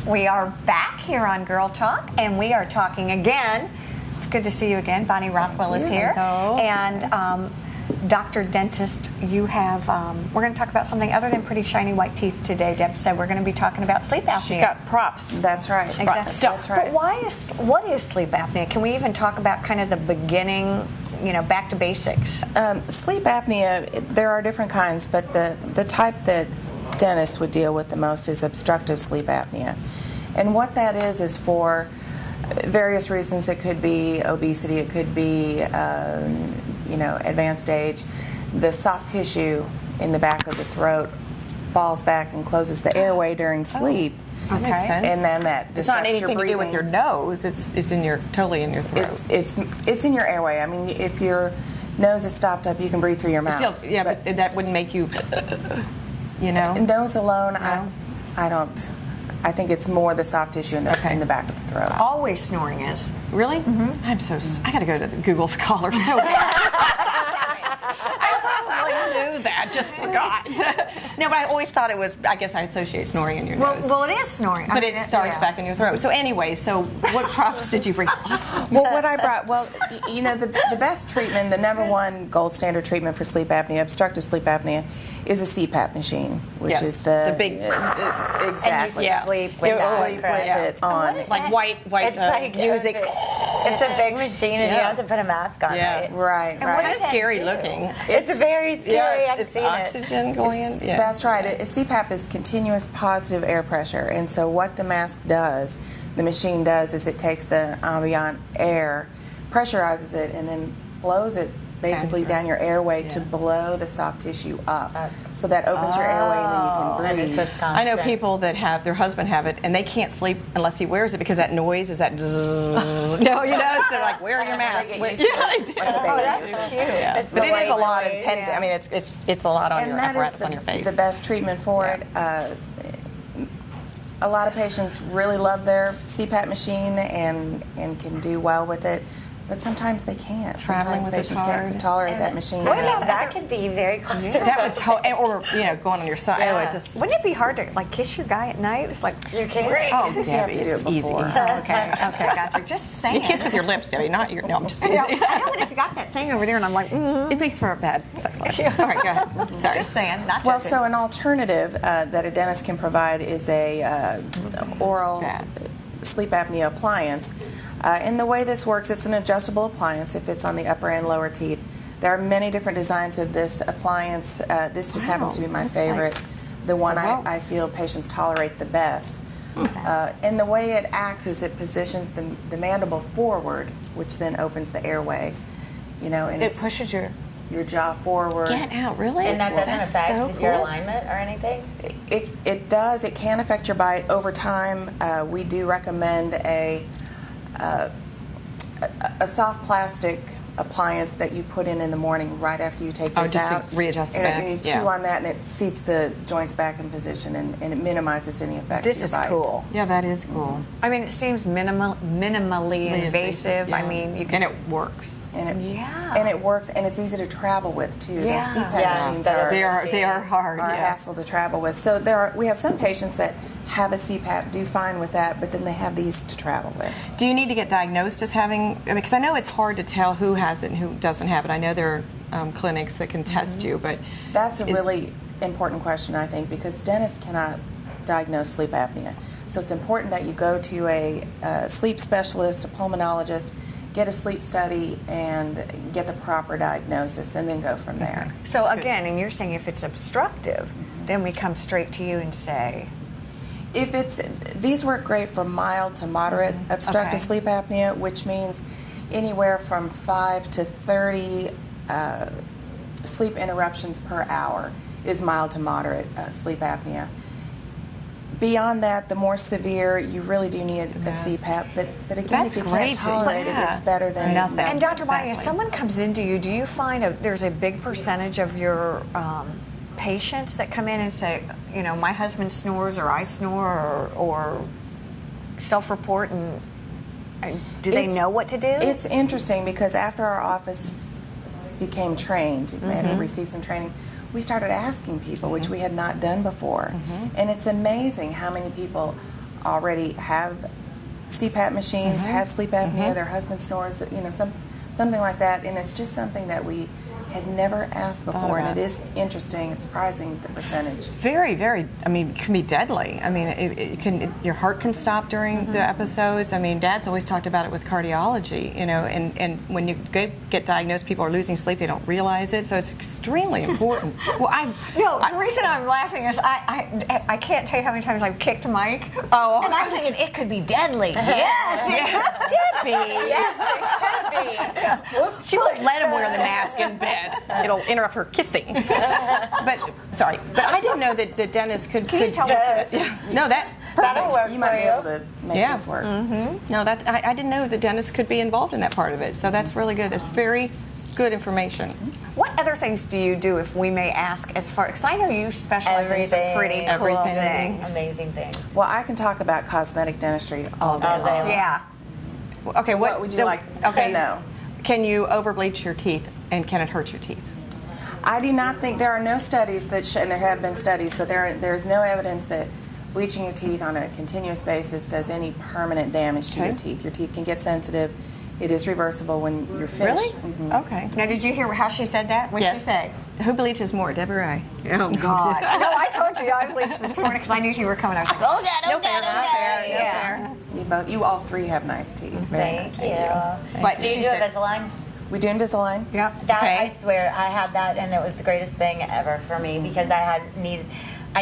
We are back here on Girl Talk, and we are talking again. It's good to see you again. Bonnie Rothwell is here. Hello. And Dr. Dentist, you have, we're going to talk about something other than pretty shiny white teeth today. Deb said we're going to be talking about sleep apnea. She's got props. That's right. Exactly. That's right. But what is sleep apnea? Can we even talk about kind of the beginning, back to basics? Sleep apnea, there are different kinds, but the type that dentists would deal with the most is obstructive sleep apnea. And what that is for various reasons. It could be obesity, it could be advanced age. The soft tissue in the back of the throat falls back and closes the airway during sleep. That makes sense. And then that it's not disrupts your anything to breathing. do with your nose. It's in your totally in your throat. It's in your airway. I mean, if your nose is stopped up, you can breathe through your mouth. Still, but that wouldn't make you. Nose alone, No? I don't. I think it's more the soft tissue in the back of the throat. Always snoring is. Really? Mm-hmm. I got to go to the Google Scholar. So I probably knew that, just forgot. No, but I always thought it was. I guess I associate snoring in your nose. Well, it is snoring. But it starts back in your throat. So anyway, what props did you bring? Well, what I brought, the best treatment, the number one gold standard treatment for sleep apnea, obstructive sleep apnea, is a CPAP machine, which is the big exactly. And you sleep with it on. Like white It's like music. It's a big machine, and you have to put a mask on, right? Right. Kind of scary looking. It's very scary. I've it's seen oxygen going in. Yeah. That's right. CPAP is continuous positive air pressure, and so what the mask does, the machine does, is it takes the ambient air, pressurizes it, and then blows it basically down your airway to blow the soft tissue up. So that opens your airway, and then you can breathe. And it's just I know constant. people that have their husband have it, and they can't sleep unless he wears it because that noise is that. No, so they're like, wear your mask. They Yeah, get used to they it, do. like a baby. Oh, that's cute. Yeah. It's But the it is a light lot of way, pen. I mean, it's a lot on And your that apparatus is on your face. the best treatment for it. A lot of patients really love their CPAP machine and can do well with it. But sometimes they can't. Traveling Sometimes with patients it's hard. can't tolerate that machine. What about that? Could be very claustrophobic. That would going on your side. Yeah. Oh, it just. Wouldn't it be hard to kiss your guy at night? It's like You can't. Oh, You have to do it it's easy. before. okay, gotcha. Just saying. You kiss with your lips, Debbie, not your. No, I'm just teasing. I know, but if you got that thing over there, and I'm like, It makes for a bad sex life. All right, go ahead. Sorry. just saying, not Well, judging. so an alternative that a dentist can provide is a oral sleep apnea appliance. And the way this works, it's an adjustable appliance if it's on the upper and lower teeth. There are many different designs of this appliance. This just happens to be my favorite, the one I feel patients tolerate the best. And the way it acts is it positions the mandible forward, which then opens the airway. And It pushes your. your jaw forward. Get out, really? And that doesn't That's affect so your cool. alignment or anything? It does. It can affect your bite over time. We do recommend a soft plastic appliance that you put in the morning right after you take this just to out. readjust it And back. you chew on that, and it seats the joints back in position, and it minimizes any effect This to your is bite. cool. Yeah, that is cool. I mean, it seems minimally invasive. I Yeah. mean, you can. And it works. And it, Yeah. and it works, and it's easy to travel with too. Yeah. Those CPAP Yeah, machines that are is- They are hard. a Yeah. hassle to travel with. So we have some patients that have a CPAP, do fine with that, but then they have these to travel with. Do you need to get diagnosed as having? Because I know it's hard to tell who has it and who doesn't have it. I know there are clinics that can test you, but That's a really important question, I think, because dentists cannot diagnose sleep apnea. So it's important that you go to a sleep specialist, a pulmonologist, get a sleep study, and get the proper diagnosis, and then go from there. So again, and you're saying if it's obstructive, then we come straight to you and say, These work great for mild to moderate obstructive Okay. sleep apnea, which means anywhere from 5 to 30 sleep interruptions per hour is mild to moderate sleep apnea. Beyond that, the more severe, you really do need a CPAP. But again, That's if you great can't to- tolerate yeah. it, it's better than Nothing. and Dr. Bonnie, if Exactly. someone comes into you, do you find there's a big percentage of your patients that come in and say, my husband snores or I snore or self-report, and do they know what to do? It's interesting because after our office became trained and received some training, we started asking people, which we had not done before. And it's amazing how many people already have CPAP machines, have sleep apnea, their husband snores, something like that, and it's just something that we had never asked before, and it is interesting. It's surprising the percentage. Very, very. I mean, it can be deadly. I mean, your heart can stop during the episodes. I mean, Dad's always talked about it with cardiology, and when you get diagnosed, people are losing sleep. They don't realize it, so it's extremely important. Well, the reason I'm laughing is I can't tell you how many times I've kicked Mike. Oh, and I'm thinking it could be deadly. Yes, it could be. Yes, it could be. She won't let him wear the mask in bed. It'll interrupt her kissing. But I didn't know that the dentist could. Can you tell us? No, that'll work. You might be able to make this work. No, I didn't know the dentist could be involved in that part of it. So that's really good. That's very good information. What other things do you do, if we may ask, as far, because I know you specialize in some pretty cool things. Amazing things. Well, I can talk about cosmetic dentistry all day long. Yeah. Okay, So what would you like to know? Can you overbleach your teeth, and can it hurt your teeth? I do not think there are no studies that and there have been studies, but there's no evidence that bleaching your teeth on a continuous basis does any permanent damage to your teeth. Your teeth can get sensitive. It is reversible when you're finished. Really? Okay. Now, did you hear how she said that? What did she say? Who bleaches more, Deb or I? Oh, God. No, I told you I bleached this morning because I knew you were coming. I was like, oh, God, No fair. You all three have nice teeth. Very nice teeth. But Do you do Invisalign? We do Invisalign. Yep. That, I swear, I had that, and it was the greatest thing ever for me because I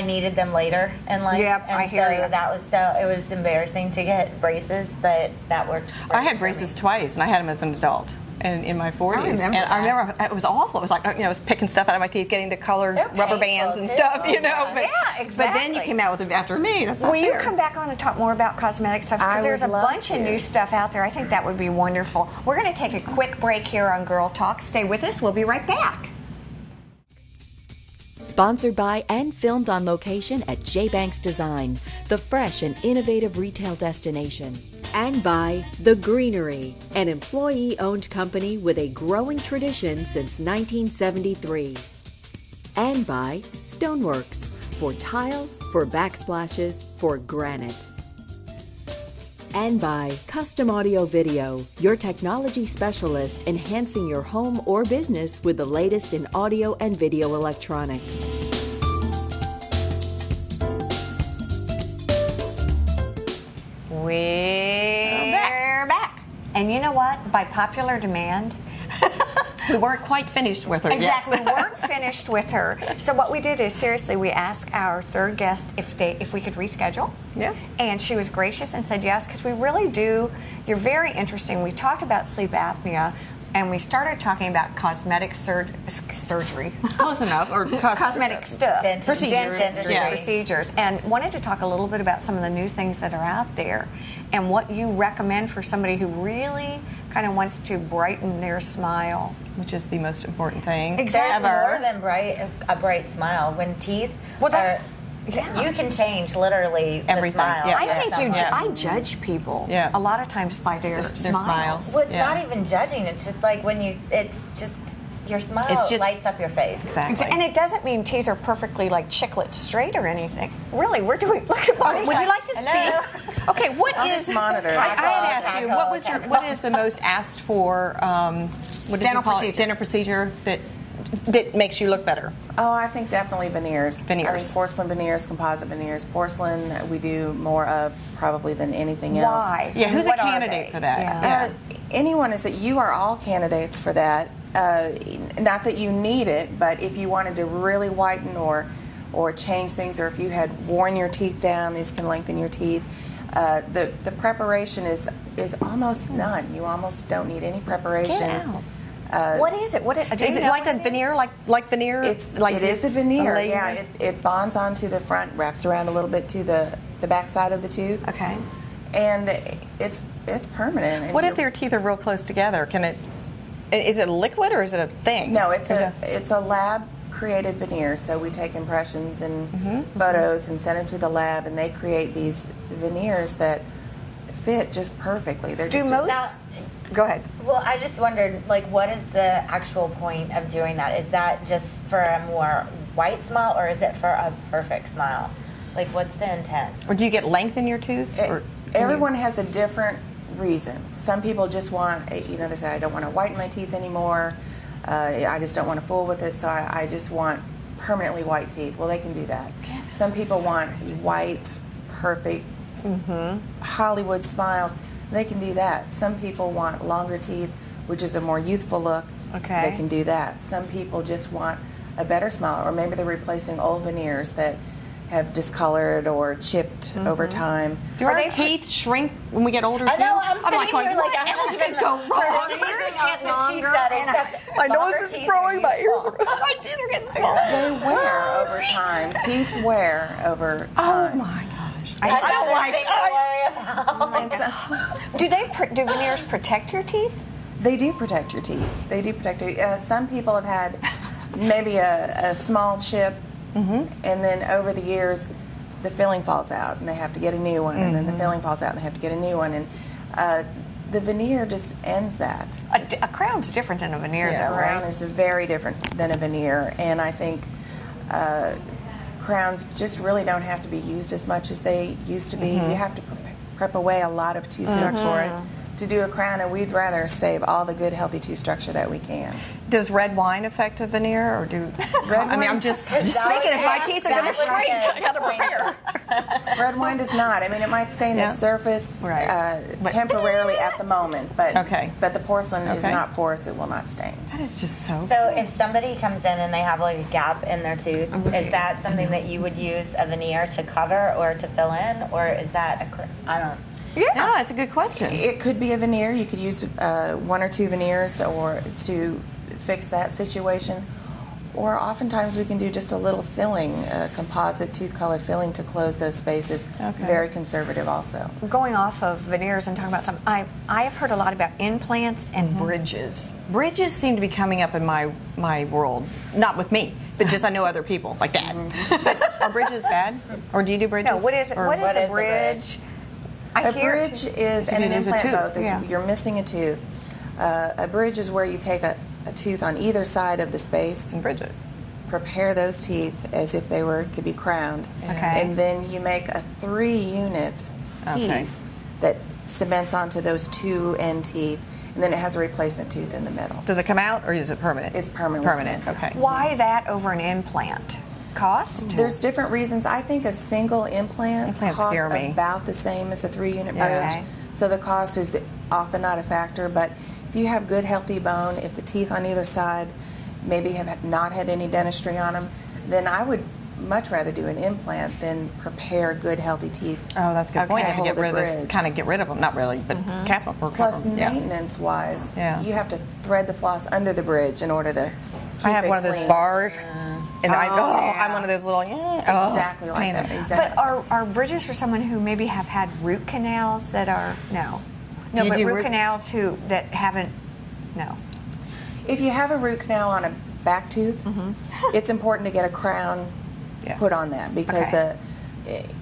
needed them later in life. Yep, and I hear you. It was embarrassing to get braces, but that worked. I had braces twice, and I had them as an adult. And in my 40s, I remember it was awful. It was like I was picking stuff out of my teeth, getting the colored rubber bands and stuff, But, yeah, exactly. But then you came out with it after me. That's not Will you fair. come back on and talk more about cosmetic stuff? Because there's a bunch of new stuff out there. I think that would be wonderful. We're going to take a quick break here on Girl Talk. Stay with us. We'll be right back. Sponsored by and filmed on location at J. Banks Design, the fresh and innovative retail destination. And by The Greenery, an employee-owned company with a growing tradition since 1973. And by Stoneworks, for tile, for backsplashes, for granite. And by Custom Audio Video, your technology specialist enhancing your home or business with the latest in audio and video electronics. We're back. And you know what? By popular demand, we weren't quite finished with her. Exactly, Yes. we weren't finished with her. So what we did is, seriously, we asked our third guest if we could reschedule. Yeah. And she was gracious and said yes, because we really do. You're very interesting. We talked about sleep apnea, and we started talking about cosmetic surgery. Close enough. Or Cosmetic stuff. Procedures. Procedures. And wanted to talk a little bit about some of the new things that are out there and what you recommend for somebody who really kind of wants to brighten their smile. Which is the most important thing. Exactly. There's more than a bright smile. When teeth you can change literally Everything. the smile. Yeah. I think someone. I judge people a lot of times by their smiles. Well, it's not even judging. It's just like it's just your smile lights up your face. Exactly. And it doesn't mean teeth are perfectly like chiclet straight or anything. Really, we're doing. Look at Bonnie's Would you like to Hello? speak? Okay, what I'll is just monitor. I had asked you what is the most asked for dental procedure that makes you look better? Oh, I think definitely veneers. I Veneers. think porcelain veneers, composite veneers. Porcelain we do more of probably than anything else. Why? Yeah, who's What a are candidate they? for that? Yeah. Anyone is that you are all candidates for that. Not that you need it, but if you wanted to really whiten or change things, or if you had worn your teeth down, these can lengthen your teeth. The preparation is almost none. You almost don't need any preparation. Get out. What is it? Is it like a veneer, like veneer? It is a veneer. Yeah, it bonds onto the front, wraps around a little bit to the back side of the tooth. Okay. And it's permanent. And What if their teeth are real close together? Can it? Is it a liquid or is it a thing? No, it's a lab created veneer. So we take impressions and photos and send them to the lab, and they create these veneers that fit just perfectly. They're Go ahead. Well, I just wondered, what is the actual point of doing that? Is that just for a more white smile, or is it for a perfect smile? Like, what's the intent? Or do you get length in your tooth? Or Everyone has a different reason. Some people just want, they say, I don't want to whiten my teeth anymore. I just don't want to fool with it, so I just want permanently white teeth. Well, they can do that. Some people want white, perfect, Hollywood smiles. They can do that. Some people want longer teeth, which is a more youthful look. Okay. They can do that. Some people just want a better smile, or maybe they're replacing old veneers that have discolored or chipped over time. do our teeth shrink when we get older? I know, too? I'm like, going, what like, else I'm could go wrong? Her ears get longer. My nose is growing, my ears are my teeth are getting smaller. They wear over time. Teeth wear over time. Oh my gosh. I don't like worry about. Do veneers protect your teeth? They do protect your teeth. They do protect your some people have had maybe a small chip, and then over the years, the filling falls out, and they have to get a new one, and then the filling falls out, and they have to get a new one, and the veneer just ends that. A crown's different than a veneer, A though, crown right? is very different than a veneer, and I think crowns just really don't have to be used as much as they used to be. You have to prep away a lot of tooth structure to do a crown, and we'd rather save all the good, healthy tooth structure that we can. Does red wine affect a veneer, or do? I mean, I'm just thinking if my teeth are going to shrink, I got to prepare. Red wine does not. I mean, it might stain the surface temporarily at the moment, but but the porcelain is not porous; it will not stain. That is just so. So if somebody comes in and they have like a gap in their tooth, is that something that you would use a veneer to cover or to fill in, or is that I don't. Yeah, no, that's a good question. It could be a veneer. You could use 1 or 2 veneers or to fix that situation. Or oftentimes we can do just a little filling, a composite tooth-colored filling to close those spaces. Very conservative also. Going off of veneers and talking about something, I have heard a lot about implants and bridges. Bridges seem to be coming up in my world. Not with me, but just I know other people like that. But are bridges bad? Or do you do bridges? No, what is it? What is a bridge? A bridge is, and an implant both, is you're missing a tooth. A bridge is where you take a tooth on either side of the space, and bridge it. Prepare those teeth as if they were to be crowned, and then you make a 3-unit piece that cements onto those 2 end teeth, and then it has a replacement tooth in the middle. Does it come out, or is it permanent? It's permanently cemented. Okay. Why that over an implant? Cost? There's different reasons. I think a single implant costs about the same as a 3-unit bridge. So the cost is often not a factor, but if you have good healthy bone, if the teeth on either side maybe have not had any dentistry on them, then I would much rather do an implant than prepare good healthy teeth. Oh, that's a good point. To Get rid of those, kind of get rid of them, not really, but cap them. Plus, maintenance-wise, you have to thread the floss under the bridge in order to keep I have it one of those clean. bars. And I'm one of those little exactly like that. Exactly. But are bridges for someone who maybe have had root canals that are but root canals that haven't If you have a root canal on a back tooth, it's important to get a crown put on that because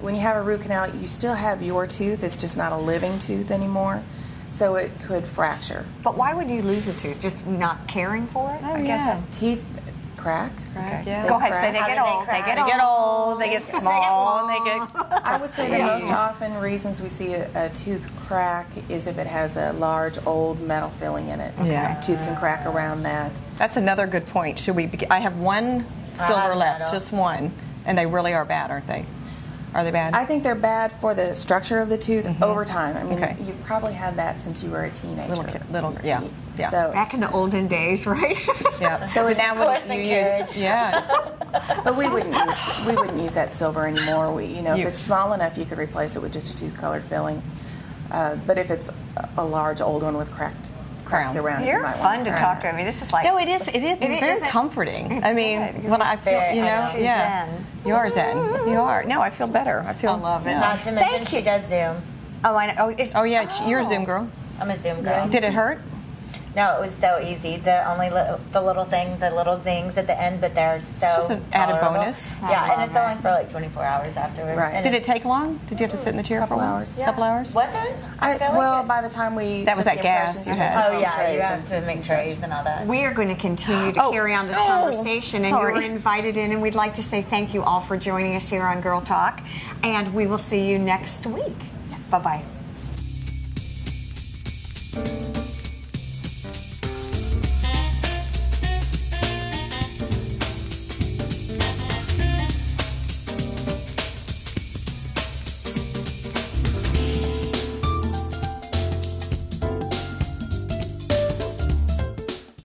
when you have a root canal, you still have your tooth. It's just not a living tooth anymore, so it could fracture. But why would you lose a tooth? Just not caring for it? I guess teeth crack. Go ahead. Say they get old. They get old. They get small. They get. I would say the most often reasons we see a tooth crack is if it has a large old metal filling in it. A tooth can crack around that. That's another good point. Should we? I have one silver left, just one, and they really are bad, aren't they? Are they bad? I think they're bad for the structure of the tooth over time. I mean, you've probably had that since you were a teenager. Little, yeah. So back in the olden days, right? Yeah. So now what you use? But we wouldn't use that silver anymore. If it's small enough, you could replace it with just a tooth-colored filling. But if it's a large old one with cracks around it, You're you might fun want to talk to. I mean, this is like it is very comforting. I mean, when I feel she's zen. You are zen. You are. No, I feel better. I love it. Not to mention she does Zoom. Oh, I know. You're a Zoom girl. I'm a Zoom girl. Did it hurt? No, it was so easy. The only the little thing, the little zings at the end, but they're so just an added tolerable. bonus. Yeah, and it's only for like 24 hours afterwards. Right. And Did it take long? Did you have to sit in the chair Couple for a while? hours. Yeah. Couple hours? Was it? I feel like Well, it. by the time we That was took that the gas impressions you and had. the Oh home yeah, trays you have and to make trays and all that. We are going to continue to Oh, carry on this no. conversation, and Sorry. you're invited in, and we'd like to say thank you all for joining us here on Girl Talk, and we will see you next week. Yes. Bye-bye.